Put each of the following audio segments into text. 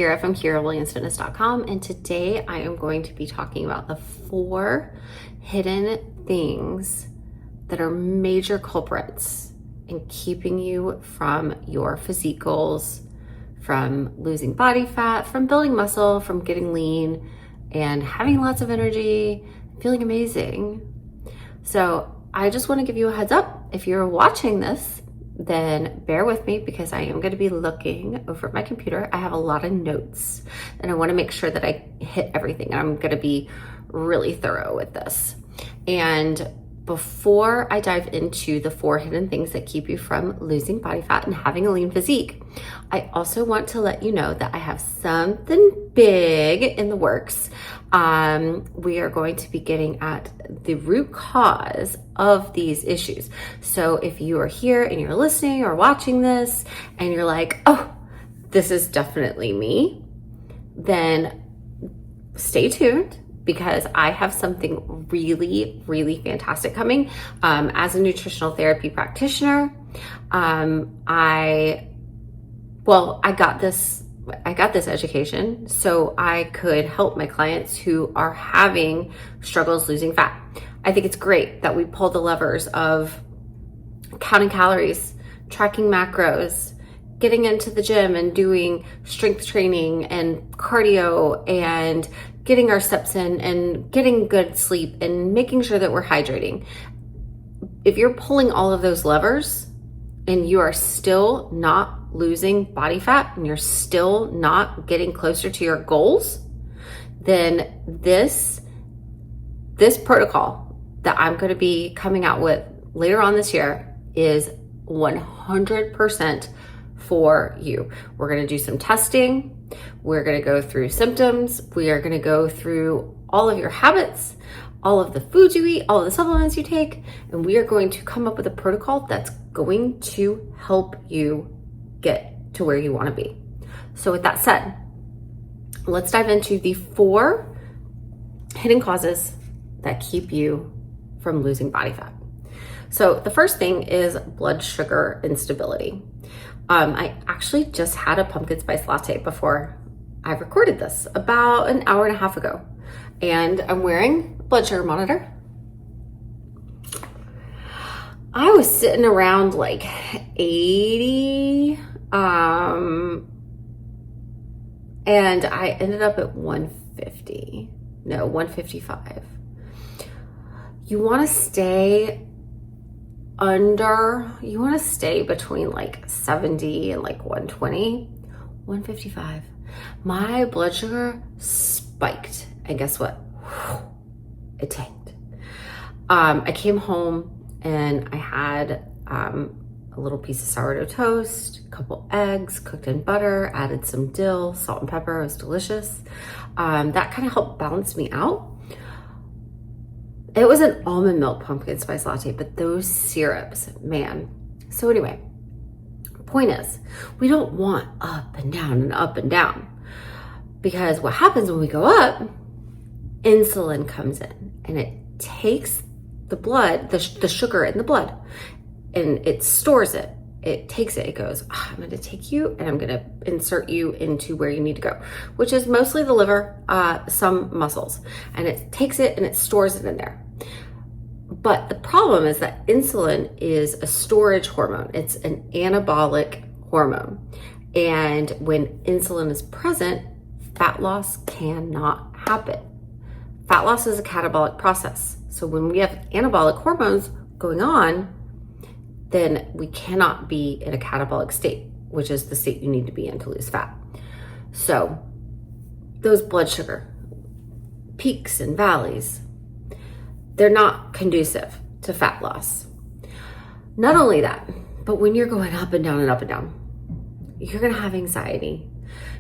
Kira from KiraWilliamsFitness.com, and today I am going to be talking about the 4 hidden things that are major culprits in keeping you from your physique goals, from losing body fat, from building muscle, from getting lean, and having lots of energy, feeling amazing. So I just want to give you a heads up. If you're watching this, then bear with me because I am going to be looking over at my computer. I have a lot of notes and I want to make sure that I hit everything. I'm going to be really thorough with this. And before I dive into the 4 hidden things that keep you from losing body fat and having a lean physique, I also want to let you know that I have something big in the works. We are going to be getting at the root cause of these issues. So if you are here and you're listening or watching this and you're like, oh, this is definitely me, then stay tuned, because I have something really, really fantastic coming. As a nutritional therapy practitioner, I got this education so I could help my clients who are having struggles losing fat. I think it's great that we pull the levers of counting calories, tracking macros, getting into the gym and doing strength training and cardio and getting our steps in and getting good sleep and making sure that we're hydrating. If you're pulling all of those levers and you are still not losing body fat and you're still not getting closer to your goals, then this protocol that I'm going to be coming out with later on this year is 100% for you. We're going to do some testing. We're going to go through symptoms. We are going to go through all of your habits, all of the foods you eat, all of the supplements you take, and we are going to come up with a protocol that's going to help you get to where you want to be. So with that said, let's dive into the 4 hidden causes that keep you from losing body fat. So the first thing is blood sugar instability. I actually just had a pumpkin spice latte before I recorded this about an hour and a half ago, and I'm wearing a blood sugar monitor. I was sitting around like 80, and I ended up at 155. You want to stay between like 70 and like 120, 155. My blood sugar spiked, and guess what? It tanked. I came home and I had a little piece of sourdough toast, a couple eggs cooked in butter, added some dill, salt and pepper. It was delicious. That kind of helped balance me out. It was an almond milk pumpkin spice latte, but those syrups, man. So anyway, point is, we don't want up and down and up and down, because what happens when we go up, insulin comes in and it takes the blood, the sugar in the blood, and it stores it. It takes it, it goes, I'm going to take you and I'm going to insert you into where you need to go, which is mostly the liver, some muscles, and it takes it and it stores it in there. But the problem is that insulin is a storage hormone. It's an anabolic hormone. And when insulin is present, fat loss cannot happen. Fat loss is a catabolic process. So when we have anabolic hormones going on, then we cannot be in a catabolic state, which is the state you need to be in to lose fat. So those blood sugar peaks and valleys, they're not conducive to fat loss. Not only that, but when you're going up and down and up and down, you're gonna have anxiety.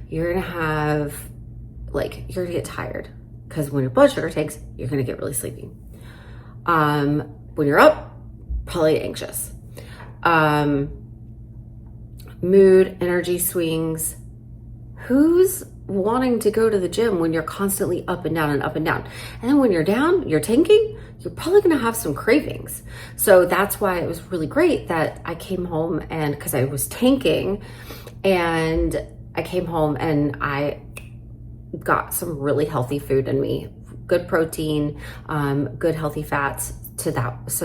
You're gonna get tired, because when your blood sugar tanks, you're gonna get really sleepy. When you're up, probably anxious. Mood, energy swings. Who's wanting to go to the gym when you're constantly up and down and up and down? And then when you're down, you're tanking, you're probably going to have some cravings. So that's why it was really great that I came home, and because I was tanking and I came home and I got some really healthy food in me, good protein, good healthy fats so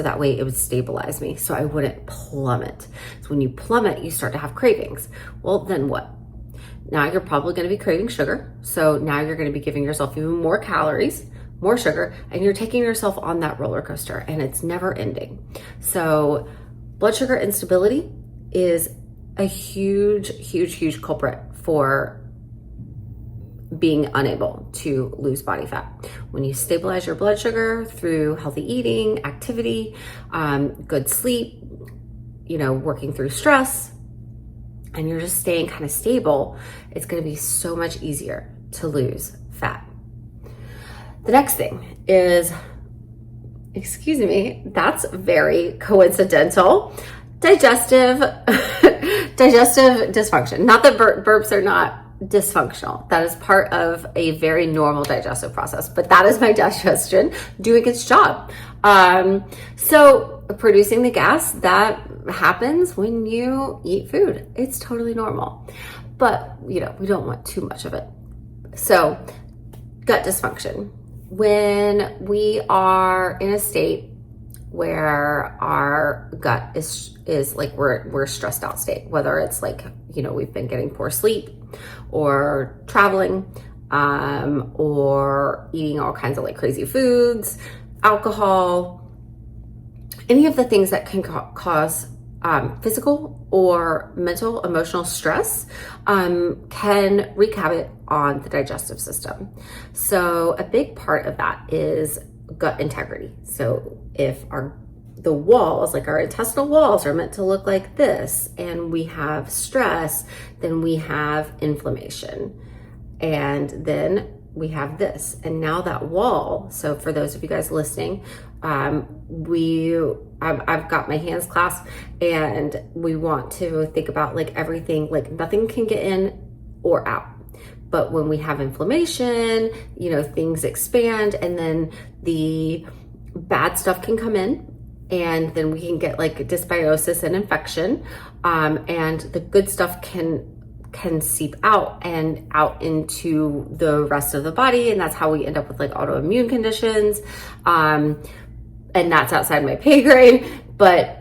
that way it would stabilize me so I wouldn't plummet. So when you plummet, you start to have cravings. Well, then what? Now you're probably going to be craving sugar. So now you're going to be giving yourself even more calories, more sugar, and you're taking yourself on that roller coaster, and it's never ending. So blood sugar instability is a huge culprit for being unable to lose body fat. When you stabilize your blood sugar through healthy eating, activity, good sleep, working through stress, and you're just staying kind of stable, it's going to be so much easier to lose fat. The next thing is, excuse me, that's very coincidental. Digestive dysfunction. Not that burps are not dysfunctional. That is part of a very normal digestive process, but that is my digestion doing its job. So producing the gas that happens when you eat food, it's totally normal, but we don't want too much of it. So gut dysfunction, when we are in a state where our gut is like we're stressed out state, whether it's like, we've been getting poor sleep or traveling, or eating all kinds of like crazy foods, alcohol, any of the things that can cause physical or mental, emotional stress can wreak havoc on the digestive system. So a big part of that is gut integrity. So if the walls, like our intestinal walls, are meant to look like this, and we have stress, then we have inflammation, and then we have this. And now that wall, so for those of you guys listening, I've got my hands clasped, and we want to think about like everything, like nothing can get in or out. But when we have inflammation, things expand, and then the bad stuff can come in, and then we can get like dysbiosis and infection, and the good stuff can seep out and out into the rest of the body, and that's how we end up with like autoimmune conditions, and that's outside my pay grade. But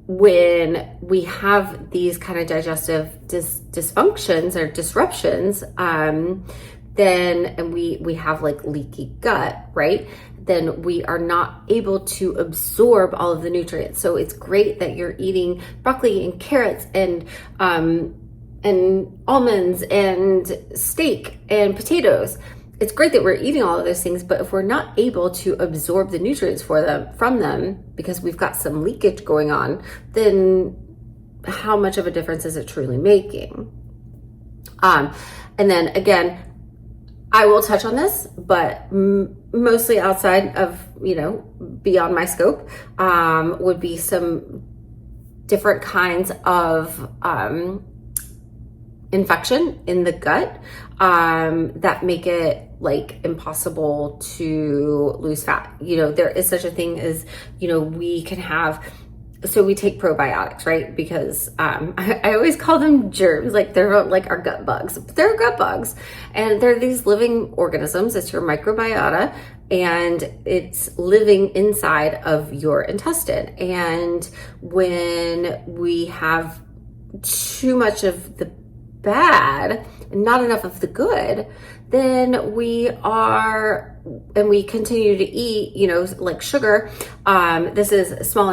when we have these kind of digestive dysfunctions or disruptions, then, and we have like leaky gut, right? Then we are not able to absorb all of the nutrients. So it's great that you're eating broccoli and carrots and almonds and steak and potatoes. It's great that we're eating all of those things, but if we're not able to absorb the nutrients from them because we've got some leakage going on, then how much of a difference is it truly making? And then again, I will touch on this, but mostly outside of, beyond my scope, would be some different kinds of infection in the gut that make it like impossible to lose fat. There is such a thing as, we can have, so we take probiotics, right? Because I always call them germs, like they're like our gut bugs. But they're gut bugs, and they're these living organisms. It's your microbiota, and it's living inside of your intestine. And when we have too much of the bad and not enough of the good, then we continue to eat, like sugar. This is small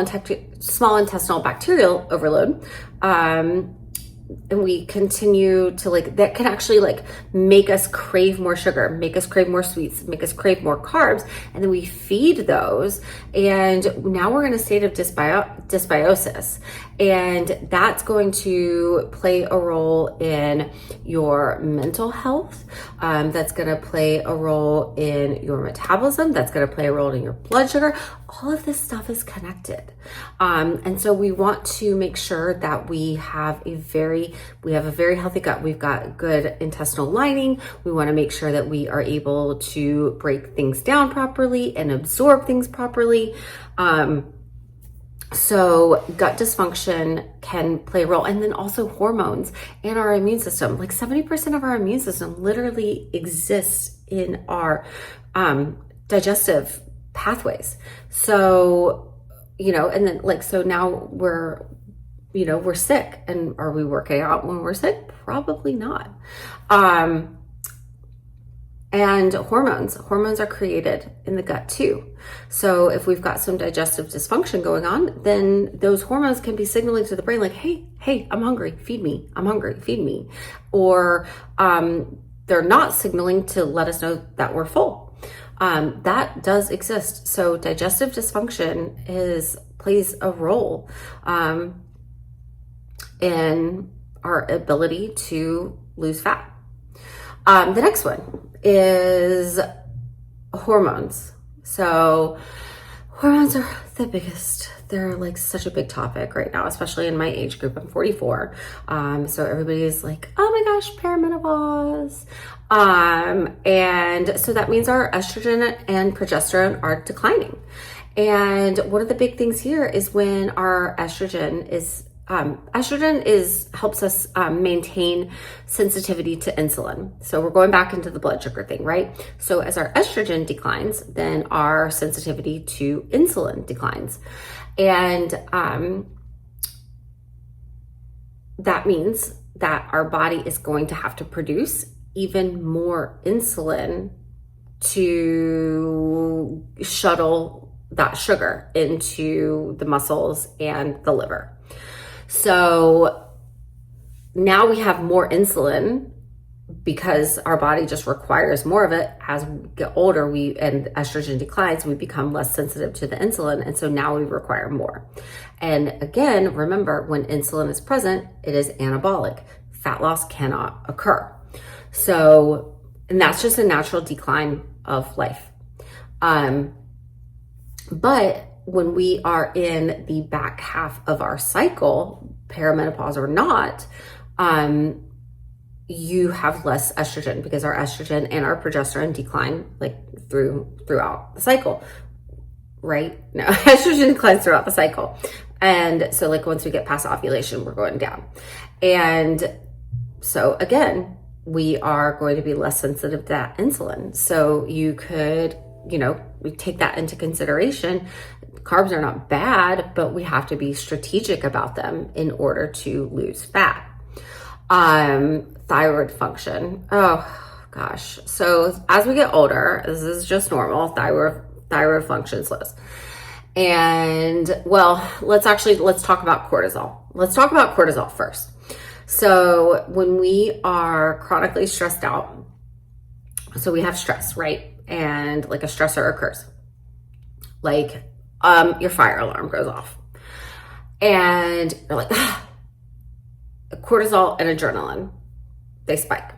intestinal bacterial overload. And we continue to that can actually make us crave more sugar, make us crave more sweets, make us crave more carbs. And then we feed those. And now we're in a state of dysbiosis. And that's going to play a role in your mental health. That's going to play a role in your metabolism. That's going to play a role in your blood sugar. All of this stuff is connected. And so we want to make sure that we have a very healthy gut. We've got good intestinal lining. We want to make sure that we are able to break things down properly and absorb things properly. So gut dysfunction can play a role, and then also hormones and our immune system. Like 70% of our immune system literally exists in our digestive pathways. So, and then so now we're sick. And are we working out when we're sick? Probably not. And hormones are created in the gut too. So if we've got some digestive dysfunction going on, then those hormones can be signaling to the brain like, hey, I'm hungry, feed me. I'm hungry, feed me. Or they're not signaling to let us know that we're full. That does exist. So digestive dysfunction plays a role in our ability to lose fat. The next one is hormones. So hormones are the biggest. They're like such a big topic right now, especially in my age group. I'm 44. So everybody's like, oh my gosh, perimenopause. And so that means our estrogen and progesterone are declining. And one of the big things here is when our estrogen helps us maintain sensitivity to insulin. So we're going back into the blood sugar thing, right? So as our estrogen declines, then our sensitivity to insulin declines. And that means that our body is going to have to produce even more insulin to shuttle that sugar into the muscles and the liver. So now we have more insulin because our body just requires more of it. As we get older, and estrogen declines, we become less sensitive to the insulin. And so now we require more. And again, remember, when insulin is present, it is anabolic. Fat loss cannot occur. So, and that's just a natural decline of life. But when we are in the back half of our cycle, perimenopause or not, you have less estrogen because our estrogen and our progesterone decline throughout the cycle, right? No, estrogen declines throughout the cycle. And so once we get past ovulation, we're going down. And so again, we are going to be less sensitive to that insulin. So you could, we take that into consideration. Carbs are not bad, but we have to be strategic about them in order to lose fat. Thyroid function. Oh gosh. So as we get older, this is just normal. Thyroid function slows. And well, let's talk about cortisol. Let's talk about cortisol first. So when we are chronically stressed out, so we have stress, right? And a stressor occurs. Your fire alarm goes off and you're like, cortisol and adrenaline, they spike.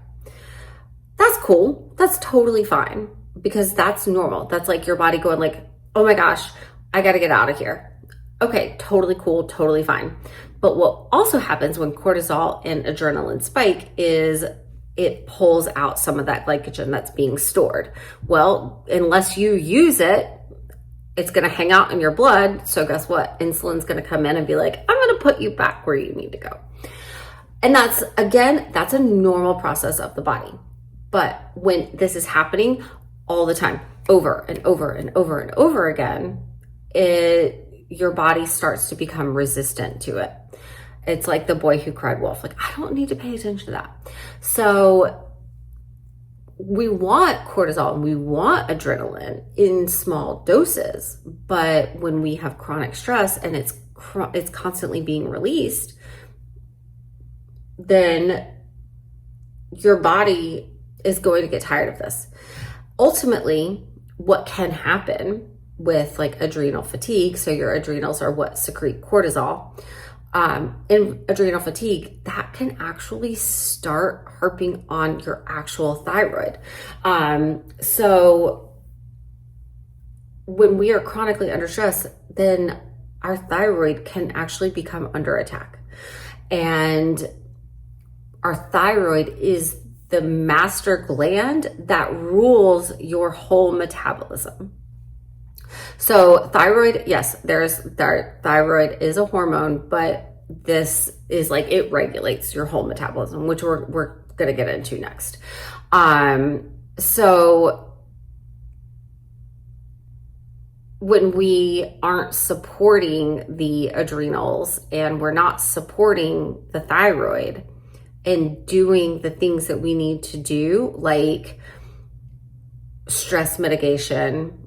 That's cool. That's totally fine because that's normal. That's your body going oh my gosh, I got to get out of here. Okay, totally cool, totally fine. But what also happens when cortisol and adrenaline spike is it pulls out some of that glycogen that's being stored. Well, unless you use it, it's going to hang out in your blood. So guess what? Insulin's going to come in and be like, I'm going to put you back where you need to go. And that's a normal process of the body. But when this is happening all the time, over and over and over and over again, your body starts to become resistant to it. It's like the boy who cried wolf. I don't need to pay attention to that. So we want cortisol and we want adrenaline in small doses, but when we have chronic stress and it's constantly being released, then your body is going to get tired of this. Ultimately, what can happen with adrenal fatigue, so your adrenals are what secrete cortisol, in adrenal fatigue, that can actually start harping on your actual thyroid. So when we are chronically under stress, then our thyroid can actually become under attack. And our thyroid is the master gland that rules your whole metabolism. So thyroid, yes, thyroid is a hormone, but this is like, it regulates your whole metabolism, which we're going to get into next. So when we aren't supporting the adrenals and we're not supporting the thyroid and doing the things that we need to do, like stress mitigation,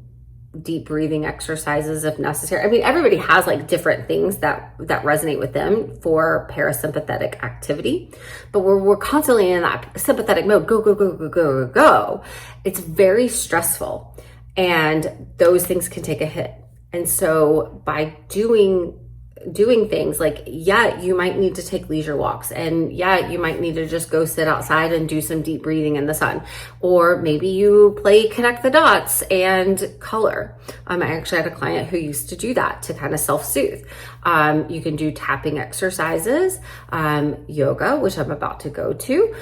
deep breathing exercises if necessary. I mean, everybody has like different things that resonate with them for parasympathetic activity, but we're constantly in that sympathetic mode, go, go, go, go, go, go, go. It's very stressful, and those things can take a hit. And so by doing things like, yeah, you might need to take leisure walks, and yeah, you might need to just go sit outside and do some deep breathing in the sun, or maybe you play connect the dots and color. I actually had a client who used to do that to kind of self-soothe. You can do tapping exercises, yoga, which I'm about to go to.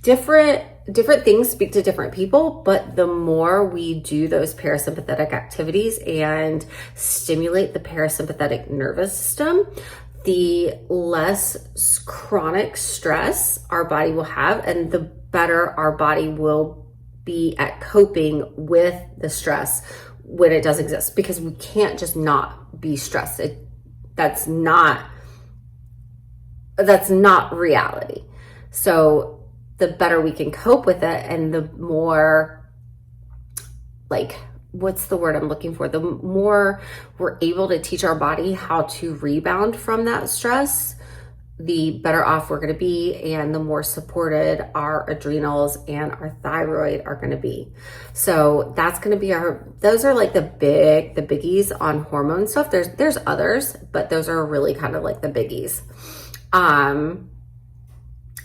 Different things speak to different people, but the more we do those parasympathetic activities and stimulate the parasympathetic nervous system, the less chronic stress our body will have, and the better our body will be at coping with the stress when it does exist, because we can't just not be stressed. That's not reality. So the better we can cope with it, and the more, like, what's the word I'm looking for? The more we're able to teach our body how to rebound from that stress, the better off we're going to be, and the more supported our adrenals and our thyroid are going to be. So that's going to be those are like the biggies on hormone stuff. There's others, but those are really kind of like the biggies.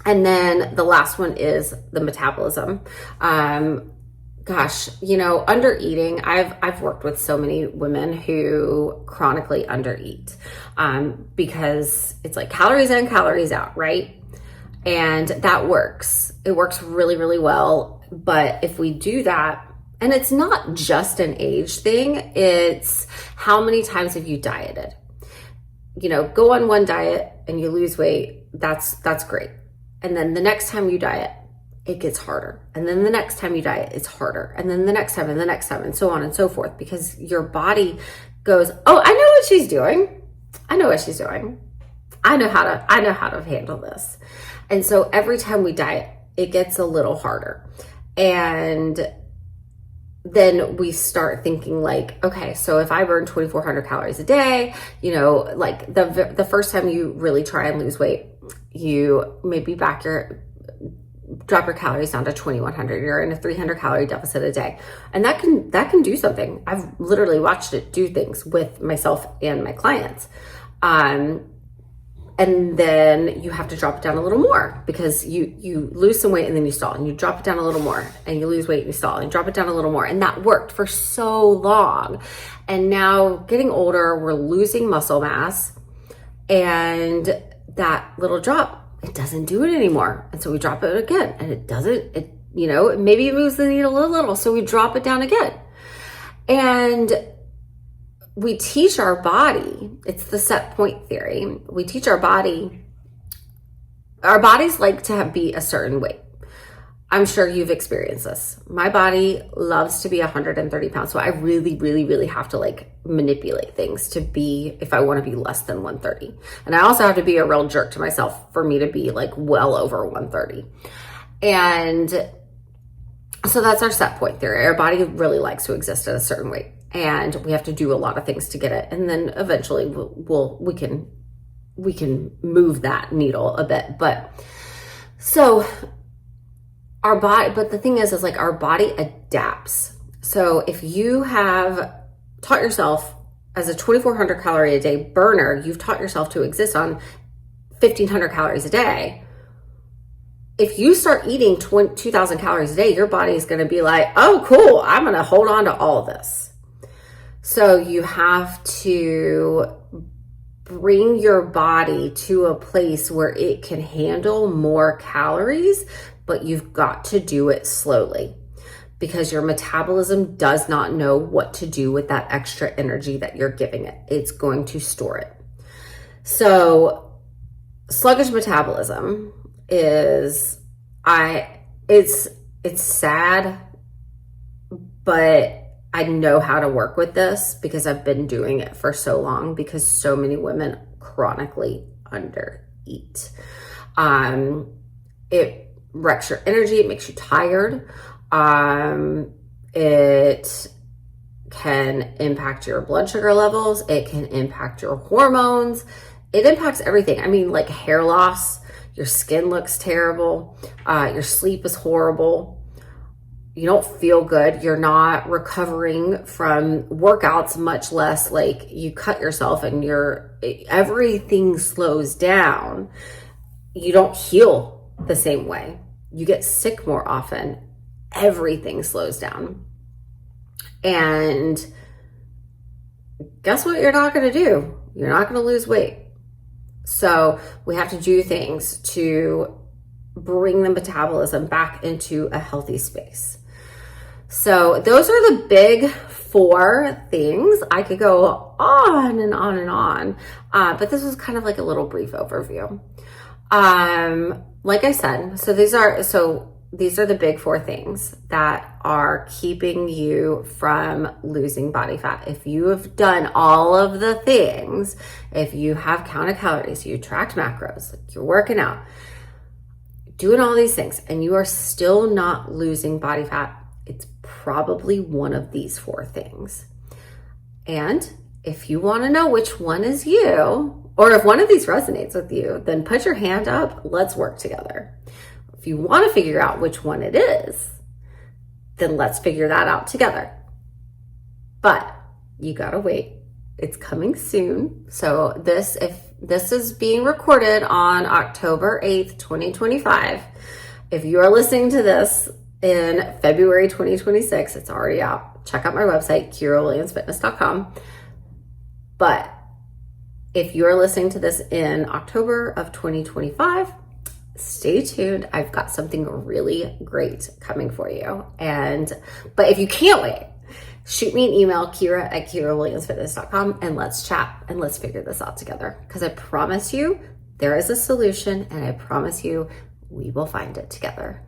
And then the last one is the metabolism. Gosh, under eating, I've worked with so many women who chronically undereat, because it's like calories in, calories out, right? And that works. It works really, really well. But if we do that, and it's not just an age thing, it's how many times have you dieted? Go on one diet and you lose weight. That's great. And then the next time you diet, it gets harder. And then the next time you diet, it's harder. And then the next time and the next time, and so on and so forth, because your body goes, oh, I know what she's doing. I know what she's doing. I know how to handle this. And so every time we diet, it gets a little harder. And then we start thinking like, okay, so if I burn 2,400 calories a day, like the first time you really try and lose weight, you maybe drop your calories down to 2,100. You're in a 300 calorie deficit a day. And that can do something. I've literally watched it do things with myself and my clients. And then you have to drop it down a little more, because you lose some weight and then you stall, and you drop it down a little more, and you lose weight and you stall, and you drop it down a little more. And that worked for so long. And now getting older, we're losing muscle mass, and that little drop, it doesn't do it anymore. And so we drop it again, and it doesn't, maybe it moves the needle a little. So we drop it down again. And we teach our body, it's the set point theory. We teach our bodies like to be a certain weight. I'm sure you've experienced this. My body loves to be 130 pounds. So I really, really, really have to like manipulate things to be, if I want to be less than 130. And I also have to be a real jerk to myself for me to be like well over 130. And so that's our set point theory. Our body really likes to exist at a certain weight, and we have to do a lot of things to get it. And then eventually we can move that needle a bit. But so our body, but the thing is like our body adapts. So if you have taught yourself as a 2,400 calorie a day burner, you've taught yourself to exist on 1,500 calories a day. If you start eating 2,000 calories a day, your body is going to be like, oh, cool, I'm going to hold on to all of this. So you have to bring your body to a place where it can handle more calories, but you've got to do it slowly, because your metabolism does not know what to do with that extra energy that you're giving it. It's going to store it. So sluggish metabolism is, it's sad, but I know how to work with this because I've been doing it for so long, because so many women chronically undereat. It wrecks your energy. It makes you tired. It can impact your blood sugar levels. It can impact your hormones. It impacts everything. I mean, like hair loss, your skin looks terrible. Your sleep is horrible. You don't feel good. You're not recovering from workouts, much less like you cut yourself and everything slows down. You don't heal the same way. You get sick more often. Everything slows down. And guess what you're not going to do? You're not going to lose weight. So we have to do things to bring the metabolism back into a healthy space. So those are the big 4 things. I could go on and on and on, but this was kind of like a little brief overview. Like I said, so these are the big 4 things that are keeping you from losing body fat. If you have done all of the things, if you have counted calories, you tracked macros, you're working out, doing all these things, and you are still not losing body fat, it's probably one of these 4 things. And if you want to know which one is you, or if one of these resonates with you, then put your hand up. Let's work together. If you want to figure out which one it is, then let's figure that out together. But you gotta wait. It's coming soon. So if this is being recorded on October 8th, 2025, if you are listening to this in February 2026, it's already out. Check out my website, KiraWilliamsFitness.com. But if you're listening to this in October of 2025, stay tuned. I've got something really great coming for you. But if you can't wait, shoot me an email, Kira@KiraWilliamsFitness.com, and let's chat and let's figure this out together. Because I promise you there is a solution, and I promise you we will find it together.